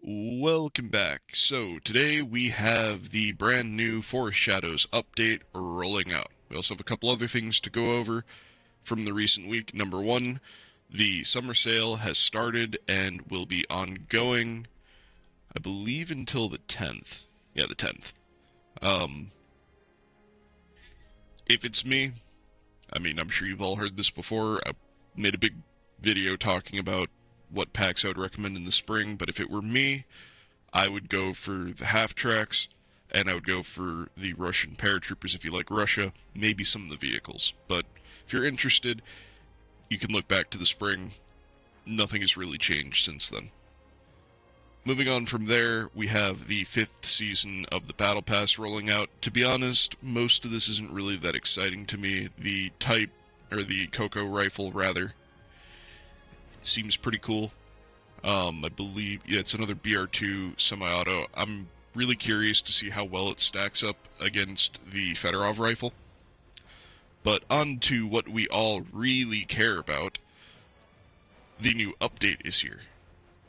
Welcome back. So today we have the brand new Forest Shadows update rolling out. We also have a couple other things to go over from the recent week. Number one, the summer sale has started and will be ongoing, I believe, until the 10th. Yeah, the 10th. Um, if it's me, I'm sure you've all heard this before. I made a big video talking about what packs I would recommend in the spring, but if it were me, I would go for the half tracks, and I would go for the Russian paratroopers if you like Russia, maybe some of the vehicles. But if you're interested, you can look back to the spring. Nothing has really changed since then. Moving on from there, we have the 5th season of the Battle Pass rolling out. To be honest, most of this isn't really that exciting to me. The Type, or the Coco rifle rather, seems pretty cool. I believe, yeah, it's another BR2 semi-auto. I'm really curious to see how well it stacks up against the Fedorov rifle. But on to what we all really care about. The new update is here.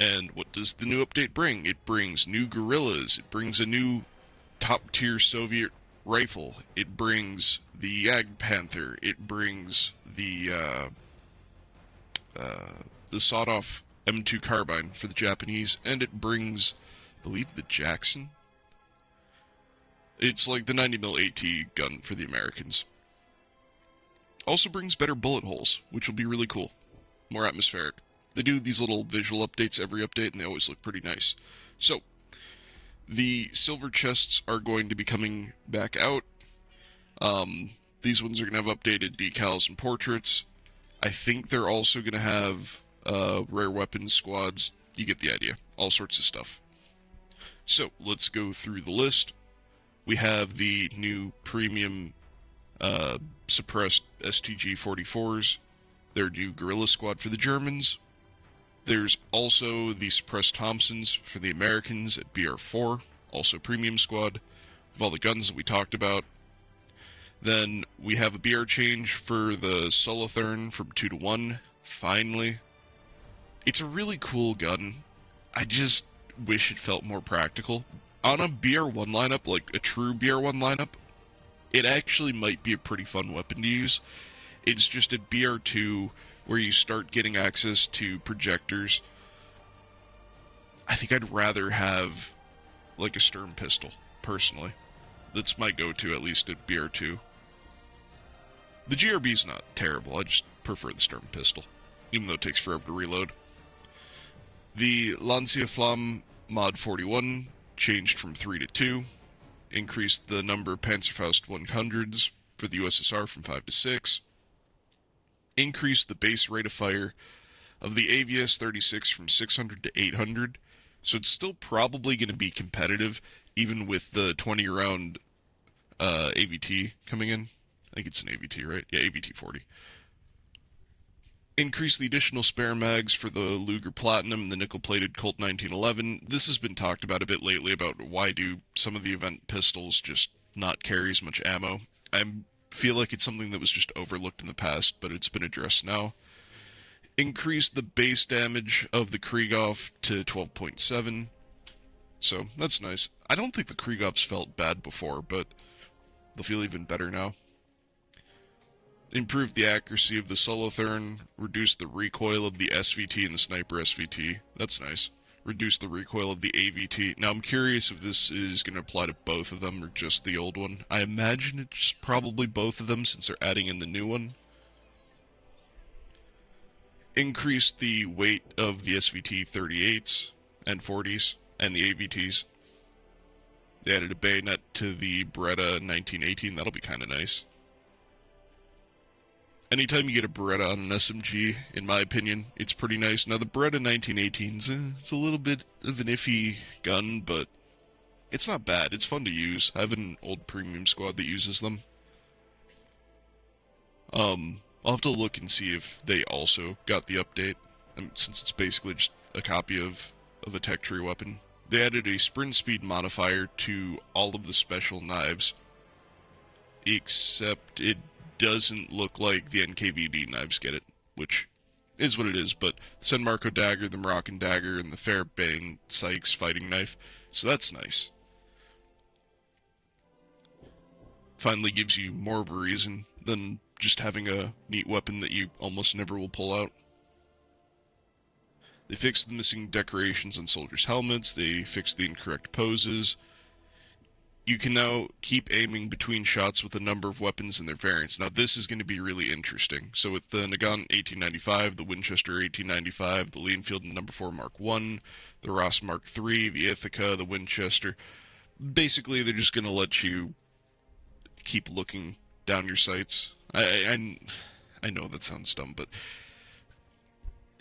And what does the new update bring? It brings new guerrillas. It brings a new top-tier Soviet rifle. It brings the Yag Panther. It brings the sawed-off M2 carbine for the Japanese, and it brings, I believe, the Jackson. It's like the 90mm AT gun for the Americans. Also brings better bullet holes, which will be really cool. More atmospheric. They do these little visual updates every update, and they always look pretty nice. So, the silver chests are going to be coming back out. These ones are going to have updated decals and portraits. I think they're also going to have rare weapons squads. You get the idea. All sorts of stuff. So, let's go through the list. We have the new premium suppressed STG-44s. Their new guerrilla squad for the Germans. There's also the suppressed Thompsons for the Americans at BR4, also premium squad, with all the guns that we talked about. Then we have a BR change for the Solothurn from 2 to 1, finally. It's a really cool gun. I just wish it felt more practical. On a BR1 lineup, like a true BR1 lineup, it actually might be a pretty fun weapon to use. It's just at BR2 where you start getting access to projectors. I think I'd rather have like a Sturm pistol, personally. That's my go-to, at least at BR2. The GRB's not terrible, I just prefer the Sturm pistol, even though it takes forever to reload. The Lancia Flamme Mod 41 changed from 3 to 2, increased the number of Panzerfaust 100s for the USSR from 5 to 6, increased the base rate of fire of the AVS 36 from 600 to 800, so it's still probably going to be competitive, even with the 20-round AVT coming in. I think it's an AVT, right? Yeah, AVT 40. Increase the additional spare mags for the Luger Platinum and the nickel-plated Colt 1911. This has been talked about a bit lately about why do some of the event pistols just not carry as much ammo. I feel like it's something that was just overlooked in the past, but it's been addressed now. Increase the base damage of the Krieghoff to 12.7. So, that's nice. I don't think the Krieghoffs felt bad before, but they'll feel even better now. Improve the accuracy of the Solothurn, reduce the recoil of the SVT and the Sniper SVT. That's nice. Reduce the recoil of the AVT. Now I'm curious if this is going to apply to both of them or just the old one. I imagine it's probably both of them since they're adding in the new one. Increase the weight of the SVT 38s and 40s and the AVTs. They added a bayonet to the Beretta 1918. That'll be kind of nice. Anytime you get a Beretta on an SMG, in my opinion, it's pretty nice. Now, the Beretta 1918's it's a little bit of an iffy gun, but it's not bad. It's fun to use. I have an old premium squad that uses them. I'll have to look and see if they also got the update, since it's basically just a copy of a tech tree weapon. They added a sprint speed modifier to all of the special knives, except it doesn't look like the NKVD knives get it, which is what it is, but the San Marco dagger, the Moroccan dagger, and the Fairbairn Sykes fighting knife, so that's nice. Finally gives you more of a reason than just having a neat weapon that you almost never will pull out. They fixed the missing decorations on soldiers' helmets, they fixed the incorrect poses. You can now keep aiming between shots with a number of weapons and their variants. Now this is going to be really interesting. So with the Nagant 1895, the Winchester 1895, the Leonfield No. 4 Mark I, the Ross Mark III, the Ithaca, the Winchester, basically they're just going to let you keep looking down your sights. I know that sounds dumb, but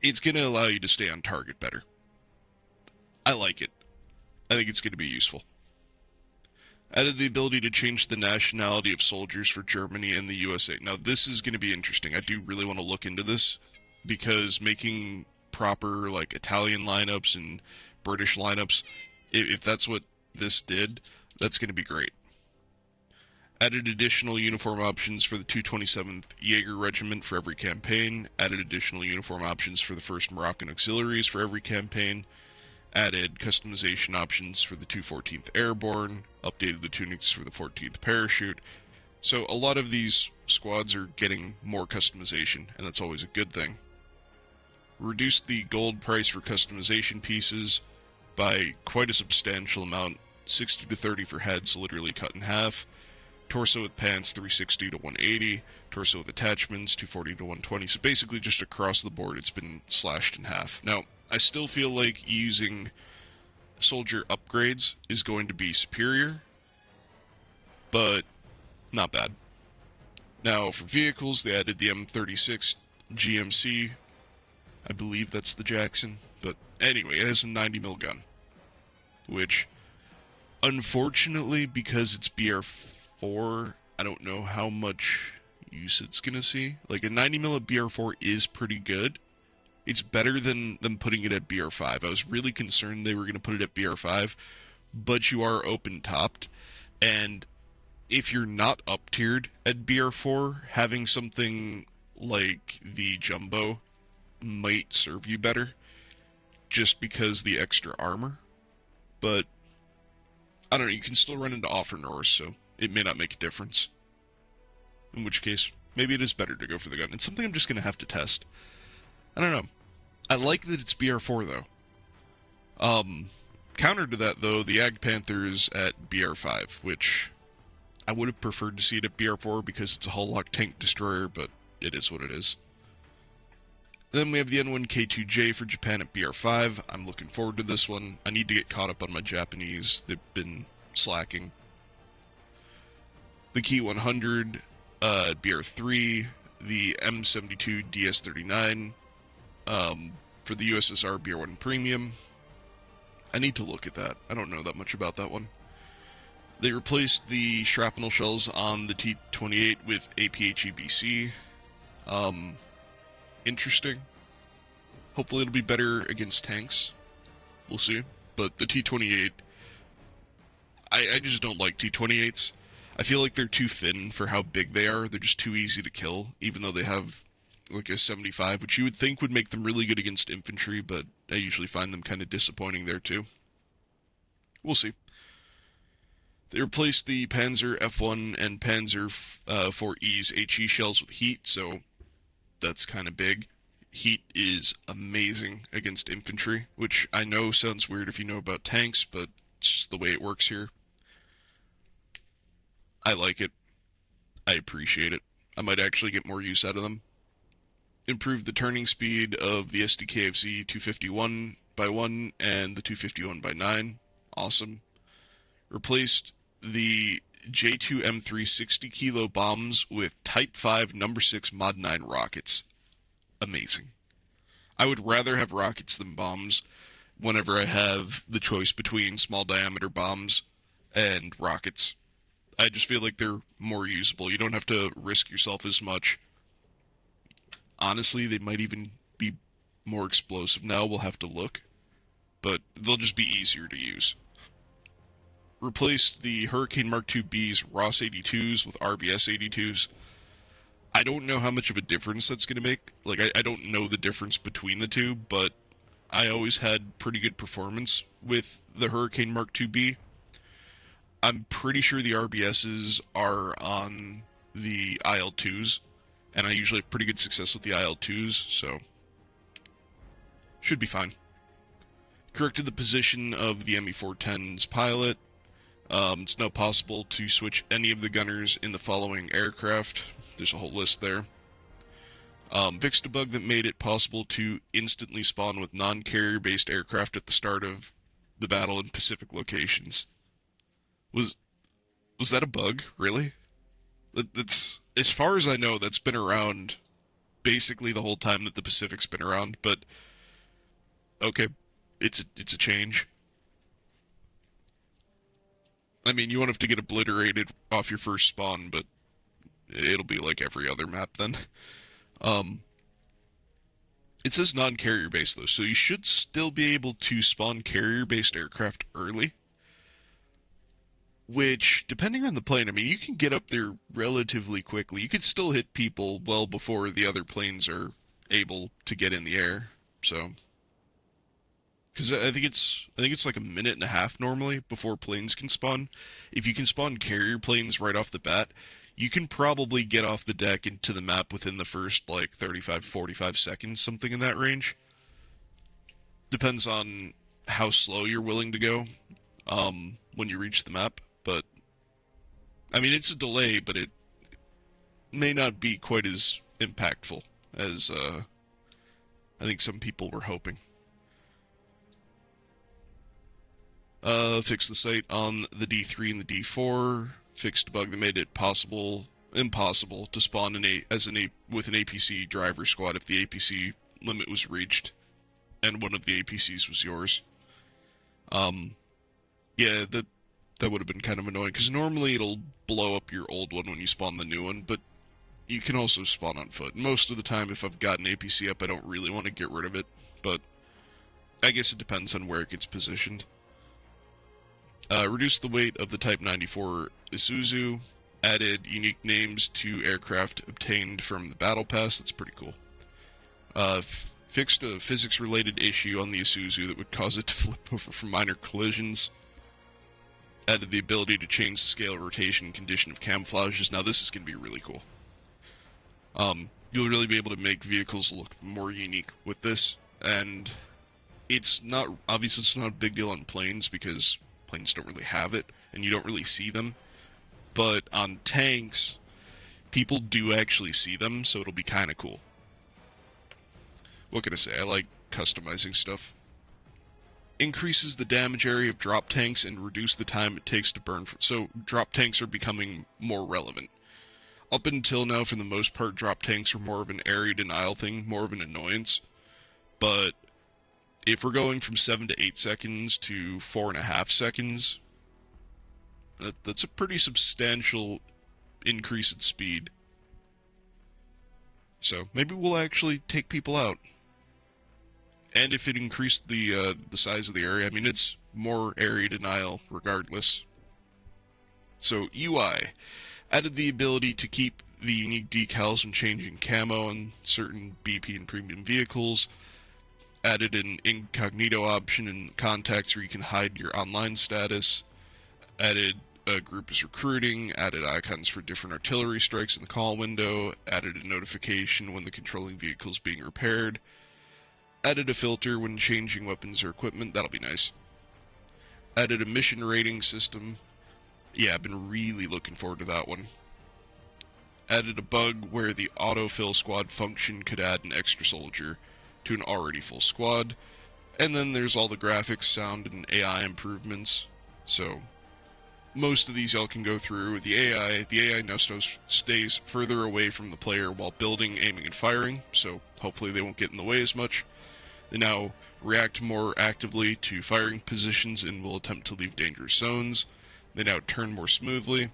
it's going to allow you to stay on target better. I like it. I think it's going to be useful. Added the ability to change the nationality of soldiers for Germany and the USA. Now, this is going to be interesting. I do really want to look into this, because making proper, like, Italian lineups and British lineups, if that's what this did, that's going to be great. Added additional uniform options for the 227th Jaeger Regiment for every campaign. Added additional uniform options for the 1st Moroccan Auxiliaries for every campaign. Added customization options for the 214th Airborne. Updated the tunics for the 14th Parachute. So a lot of these squads are getting more customization, and that's always a good thing. Reduced the gold price for customization pieces by quite a substantial amount. 60 to 30 for heads, so literally cut in half. Torso with pants, 360 to 180. Torso with attachments, 240 to 120. So basically just across the board, it's been slashed in half. Now, I still feel like using soldier upgrades is going to be superior, but not bad. Now, for vehicles, they added the M36 GMC. I believe that's the Jackson. But anyway, it has a 90mm gun, which, unfortunately, because it's BR4, I don't know how much use it's going to see. Like, a 90mm at BR4 is pretty good. It's better than them putting it at BR5. I was really concerned they were going to put it at BR5, but you are open-topped, and if you're not up-tiered at BR4, having something like the Jumbo might serve you better, just because the extra armor. But I don't know, you can still run into Offernors, so it may not make a difference. In which case, maybe it is better to go for the gun. It's something I'm just going to have to test. I don't know. I like that it's BR4, though. Counter to that, though, the Ag Panther is at BR5, which I would have preferred to see it at BR4 because it's a hull-locked tank destroyer, but it is what it is. Then we have the N1K2J for Japan at BR5. I'm looking forward to this one. I need to get caught up on my Japanese. They've been slacking. The Key 100 at BR3. The M72 DS39 for the USSR BR1 Premium. I need to look at that. I don't know that much about that one. They replaced the shrapnel shells on the T-28 with APHEBC. Interesting. Hopefully it'll be better against tanks. We'll see. But the T-28, I just don't like T-28s. I feel like they're too thin for how big they are. They're just too easy to kill, even though they have like a 75, which you would think would make them really good against infantry, but I usually find them kind of disappointing there too. We'll see. They replaced the Panzer F1 and Panzer 4E's HE shells with heat, so that's kind of big. Heat is amazing against infantry, which I know sounds weird if you know about tanks, but it's just the way it works here. I like it. I appreciate it. I might actually get more use out of them. Improved the turning speed of the SDKFZ 251x1 and the 251x9. Awesome. Replaced the J2 M3 60 kilo bombs with Type 5 No. 6 Mod 9 rockets. Amazing. I would rather have rockets than bombs whenever I have the choice between small diameter bombs and rockets. I just feel like they're more usable. You don't have to risk yourself as much. Honestly, they might even be more explosive now. We'll have to look. But they'll just be easier to use. Replaced the Hurricane Mark II B's Ross 82s with RBS 82s. I don't know how much of a difference that's going to make. Like, I don't know the difference between the two, but I always had pretty good performance with the Hurricane Mark II-B. I'm pretty sure the RBSs are on the IL-2s, and I usually have pretty good success with the IL-2s, so should be fine. Corrected the position of the ME-410's pilot. It's now possible to switch any of the gunners in the following aircraft. There's a whole list there. Fixed a bug that made it possible to instantly spawn with non-carrier-based aircraft at the start of the battle in Pacific locations. Was that a bug? Really? That's, as far as I know, that's been around basically the whole time that the Pacific's been around. But okay, it's a change. I mean, you won't have to get obliterated off your first spawn, but it'll be like every other map then. Um, it says non-carrier based though, so you should still be able to spawn carrier-based aircraft early. Which, depending on the plane, I mean, you can get up there relatively quickly. You could still hit people well before the other planes are able to get in the air. So, because I think it's like a minute and a half normally before planes can spawn. If you can spawn carrier planes right off the bat, you can probably get off the deck into the map within the first like 35, 45 seconds, something in that range. Depends on how slow you're willing to go when you reach the map. But I mean, it's a delay, but it may not be quite as impactful as I think some people were hoping. Fixed the sight on the D3 and the D4. Fixed a bug that made it impossible to spawn with an APC driver squad if the APC limit was reached, and one of the APCs was yours. Yeah, that would have been kind of annoying, because normally it'll blow up your old one when you spawn the new one, but you can also spawn on foot. Most of the time, if I've got an APC up, I don't really want to get rid of it, but I guess it depends on where it gets positioned. Reduced the weight of the Type 94 Isuzu. Added unique names to aircraft obtained from the Battle Pass. That's pretty cool. Fixed a physics-related issue on the Isuzu that would cause it to flip over from minor collisions. Added the ability to change the scale of rotation and condition of camouflages. Now this is going to be really cool. You'll really be able to make vehicles look more unique with this, and it's not a big deal on planes because planes don't really have it, and you don't really see them. But on tanks, people do actually see them, so it'll be kind of cool. What can I say? I like customizing stuff. Increases the damage area of drop tanks and reduce the time it takes to burn. So drop tanks are becoming more relevant. Up until now, for the most part, drop tanks were more of an area denial thing, more of an annoyance. But if we're going from 7 to 8 seconds to 4.5 seconds, that's a pretty substantial increase in speed. So maybe we'll actually take people out. And if it increased the size of the area, I mean, it's more area denial regardless. So UI added the ability to keep the unique decals from changing camo on certain BP and premium vehicles. Added an incognito option in contacts where you can hide your online status. Added a group as recruiting. Added icons for different artillery strikes in the call window. Added a notification when the controlling vehicle is being repaired. Added a filter when changing weapons or equipment. That'll be nice. Added a mission rating system. Yeah, I've been really looking forward to that one. Added a bug where the autofill squad function could add an extra soldier to an already full squad. And then there's all the graphics, sound, and AI improvements. So most of these y'all can go through. The AI now stays further away from the player while building, aiming, and firing, so hopefully they won't get in the way as much. They now react more actively to firing positions and will attempt to leave dangerous zones. They now turn more smoothly,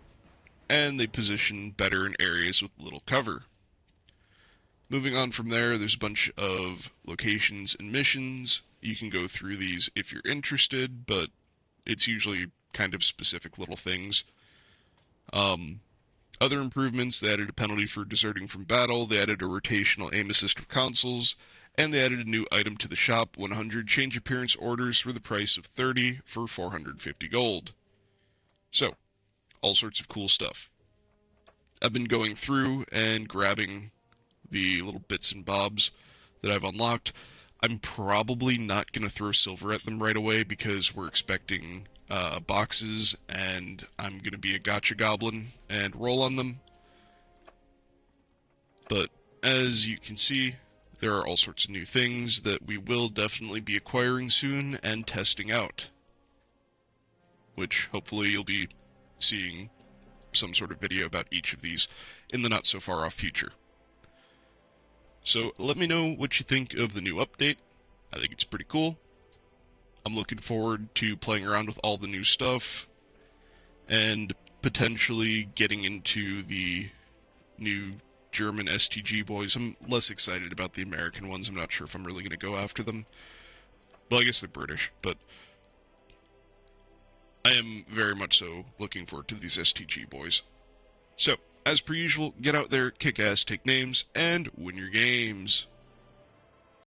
and they position better in areas with little cover. Moving on from there, there's a bunch of locations and missions. You can go through these if you're interested, but it's usually kind of specific little things. Other improvements, they added a penalty for deserting from battle, they added a rotational aim assist for consoles, and they added a new item to the shop, 100 change appearance orders for the price of 30 for 450 gold. So, all sorts of cool stuff. I've been going through and grabbing the little bits and bobs that I've unlocked. I'm probably not going to throw silver at them right away because we're expecting boxes, and I'm going to be a gotcha goblin and roll on them. But as you can see, there are all sorts of new things that we will definitely be acquiring soon and testing out, which hopefully you'll be seeing some sort of video about each of these in the not so far off future. So let me know what you think of the new update. I think it's pretty cool. I'm looking forward to playing around with all the new stuff and potentially getting into the new German STG boys. I'm less excited about the American ones. I'm not sure if I'm really going to go after them. Well, I guess they're British, but I am very much so looking forward to these STG boys. So, as per usual, get out there, kick ass, take names, and win your games.